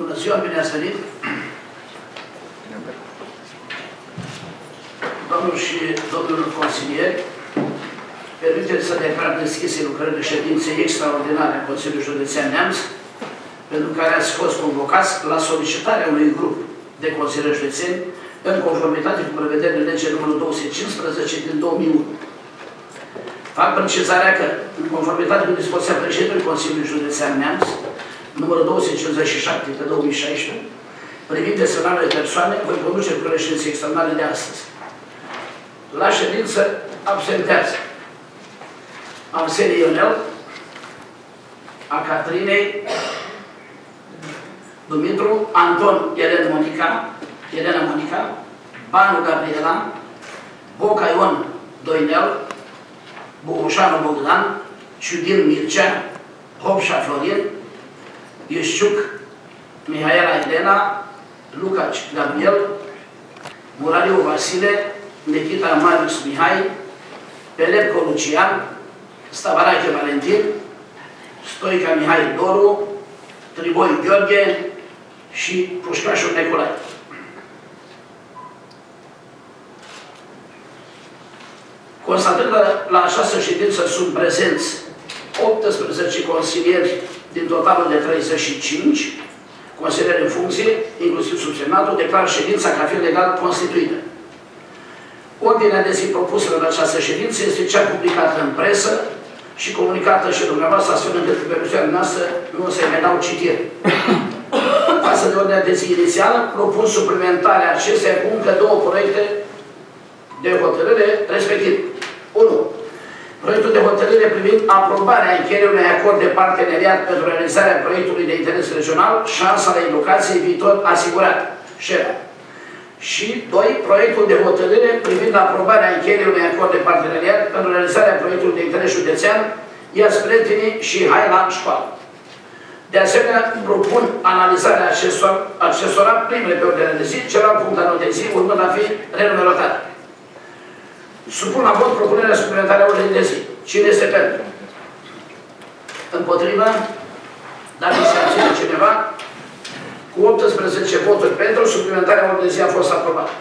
Bună ziua, bine ați venit! Doamnelor și domnilor consilieri, permiteți să declar deschise lucrările ședinței extraordinare a Consiliului Județean Neamț, pentru care ați fost convocați la solicitarea unui grup de consilieri județeni în conformitate cu prevederile legii numărul 215 din 2001. Fac precizarea că, în conformitate cu dispoziția președintelui Consiliului Județean Neamț, numărul 257 pe 2016, privind desemnarea de persoane, voi conduce lucrările ședinței extraordinare de astăzi. La ședință absentează Arsenii Ionel, a Catrinei Dumitru, Anton Elena Monica, Banu Gabriela, Boca Ion Doinel, Bogușanu Bogdan, Ciudin Mircea, Hopșa Florin, Ieșciuc Mihaela Elena, Lucaci Gabriel, Murariu Vasile, Nikita Marius Mihai, Pelepco Lucian, Stavarache Valentin, Stoica Mihai Doru, Triboi Gheorghe și Pușcașul Nicolae. Constatând că la această ședință sunt prezenți 18 consilieri din totalul de 35, consilieri în funcție, inclusiv subsemnatul, declar ședința ca fiind legal constituită. Ordinea de zi propusă în această ședință este cea publicată în presă și comunicată și dumneavoastră, astfel încât pe persoana noastră nu se mai dau citire. Față de ordinea de zi inițială, propun suplimentarea acesteia cu încă două proiecte de hotărâre, respectiv 1. Proiectul de hotărâre privind aprobarea încheierii unui acord de parteneriat pentru realizarea proiectului de interes regional, șansa de educație viitor asigurat, SHERA. Și 2. Proiectul de hotărâre privind aprobarea încheierii unui acord de parteneriat pentru realizarea proiectului de interes județean, Iați Prietenii și Hai la școală. De asemenea, propun analizarea acestora primele pe ordinea de zi, celălalt punct al de zi, urmând a fi renumerotat. Supun la vot propunerea suplimentare a ordinii de zi. Cine este pentru? Împotrivă? Dacă se abține cineva, cu 18 voturi pentru, suplimentarea ordinii de zi a fost aprobată.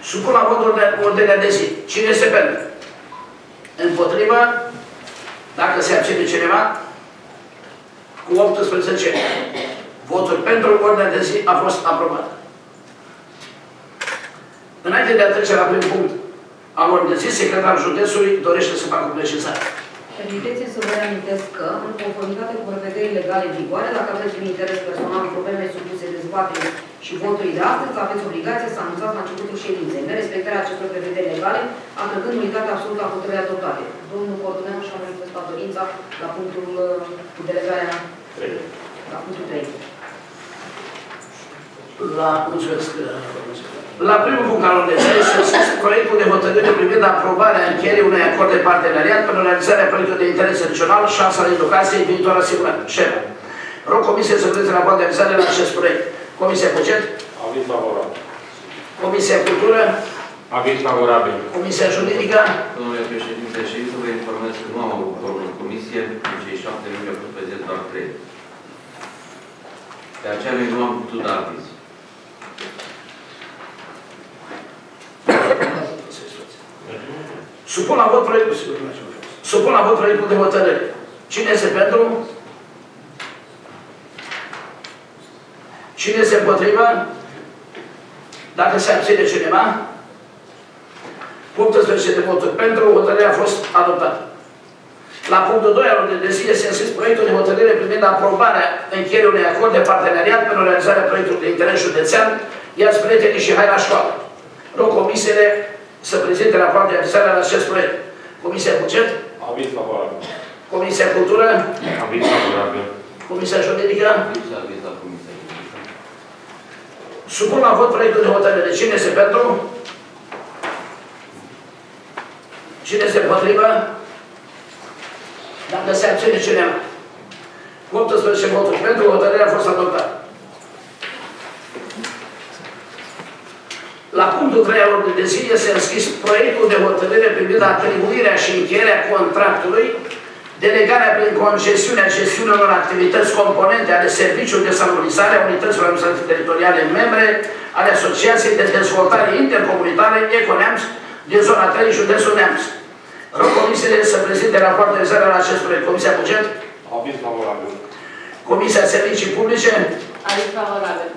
Supun la vot ordinea de zi. Cine este pentru? Împotrivă? Dacă se abține cineva, cu 18 voturi pentru, ordinea de zi a fost aprobată. Înainte de a trece la primul punct al ordinii de zi, secretarul județului dorește să facă o precizare. Permiteți-mi să vă reamintesc că, în conformitate cu prevederile legale în vigoare, dacă aveți un interes personal în probleme supuse dezbaterii și votului de astăzi, aveți obligația să anunțați la începutul ședinței, nerespectarea acestor prevederi legale, atrăgând unitatea absolută a hotărârii adoptate. Domnul coordoneam și-a manifestat dorința la punctul cu delegarea 3. La punctul 3. La primul punct al ordinii de zi este proiectul de hotărâre privind aprobarea încheierii unui acord de parteneriat pentru realizarea proiectului de interes regional, șansa de educație viitor asigurat, SHERA. Rog Comisia să prezinte raport de realizare la acest proiect. Comisia Buget? Aviz favorabil. Comisia Cultură? Aviz favorabil. Comisia Juridică? Domnule președinte, și să vă informez că nu am avut forum în comisie, în cei 7 luni au fost prezent doar 3. De aceea noi nu am putut da aviz. Supun la vot proiectul. Supun la vot proiectul de hotărâre. Cine este pentru? Cine este împotrivă? Dacă se abține cineva, cu 18 de voturi pentru, hotărârea a fost adoptată. La punctul 2 al ordinii de zi este înscris proiectul de hotărâre privind aprobarea încheierii unui acord de parteneriat pentru realizarea proiectului de interes județean, Iați Prietenii și Hai la școală. Rog comisiile să prezinte rapoarte de realizare la acest proiect. Comisia Buget? Aviz favorabil. Comisia Cultură? Aviz favorabil. Comisia Juridică? Aviz la Comisia Juridică. Supun la vot proiectul de hotărâre. Cine este pentru? Cine este împotrivă? Dacă se abține cineva. Cu 18 voturi pentru, hotărârea a fost adoptată. La punctul 3 al ordinii de zi este înscris proiectul de hotărâre privind atribuirea și încheierea contractului, delegarea prin concesiunea gestiunii unor activități componente ale serviciului de salubrizare a unităților administrative teritoriale membre ale Asociației de Dezvoltare Intercomunitare Econeamț din zona 3, județul Neamț. Rog comisiile să prezinte rapoarte de realizare la acest proiect. Comisia Buget? Aviz favorabil. Comisia Servicii Publice? Aviz favorabil.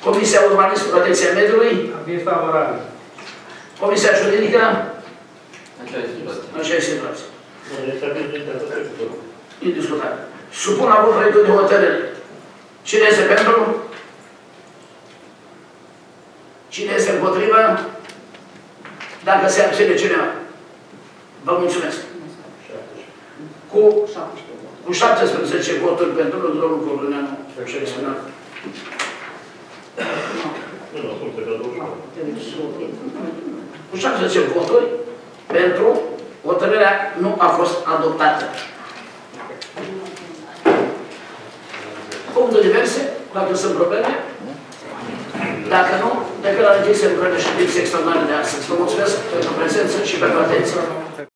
Comisia Urbanism Protecția Mediului? Aviz favorabil. Comisia Juridică? Aceeași situație. Aceeași situație. Indiscutabil. Supun la vot proiectul de hotărâre. Cine este pentru? Cine este împotrivă? Dacă se abține cineva. Vă mulțumesc. Cu 17 voturi pentru, domnul Corduneanu și exprimat. Cu 17 voturi pentru, hotărârea nu a fost adoptată. Punctul diverse, dacă sunt probleme. Dacă nu, declar închise în ședințe extraordinare de astăzi. Vă mulțumesc pentru prezență și pentru atenție.